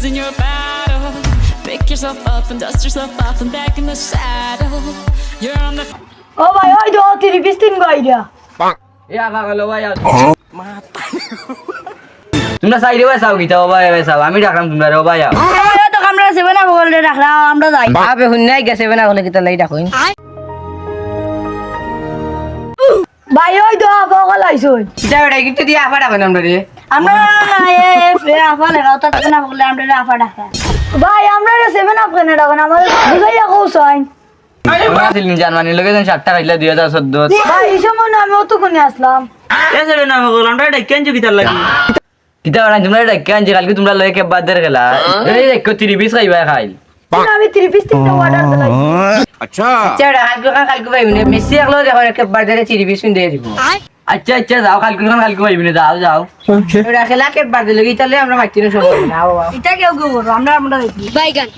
losing your battle. Pick yourself up and dust yourself off and back in the saddle. You're on the ও ভাই ওই তো 30 তিন গাইরা এ আগা গেল ভাই তোমরা সাইডে বসাও গিতা ভাই বসাও আমি রাখলাম তোমরা রে ভাই এই তো আমরা সেভেন আপ বলে রাখলাম আমরা যাই আবে হুন্নাই গেছে না হলে কি তাই ডাকইন ভাই ওই তো বগল আইছই এটা বেটা কিন্তু দিয়া আফা ডাকইন আমরা রে আমরা না এ ফে আফা লাগা তো সেভেন আপ বলে আমরা আফা ডাকা ভাই আমরা সেভেন আপ কেন ডাকন আমাদের বুঝাইয়া কৌছাই তোমরা সিলিং জানমানি লগে যেন 7 টাকা খাইলা 2014 ভাই এই সময় না আমি অত কোনে আসলাম এসে না বল আমরা ডাকেন যে কিতার লাগি কিতা বানা তোমরা ডাক্কা আনছি কালকে তোমরা লগে কে বাদ দের গেলা এই দেখো 30 খাইবা খাইল আমি 30 তিন অর্ডার দিলাম আচ্ছা কালকে ভাই মেসি আগলো দেখো এক বার্থডে চিরি বিস্কুট দিয়ে দিব আচ্ছা আচ্ছা যাও কালকে পাইবি না যাও যাও এটা খেলা কে বার্থডে লাগি তাহলে আমরা মাইতিনো সব না বাবা এটা কেউ কেউ করবো আমরা দেখি বাইগান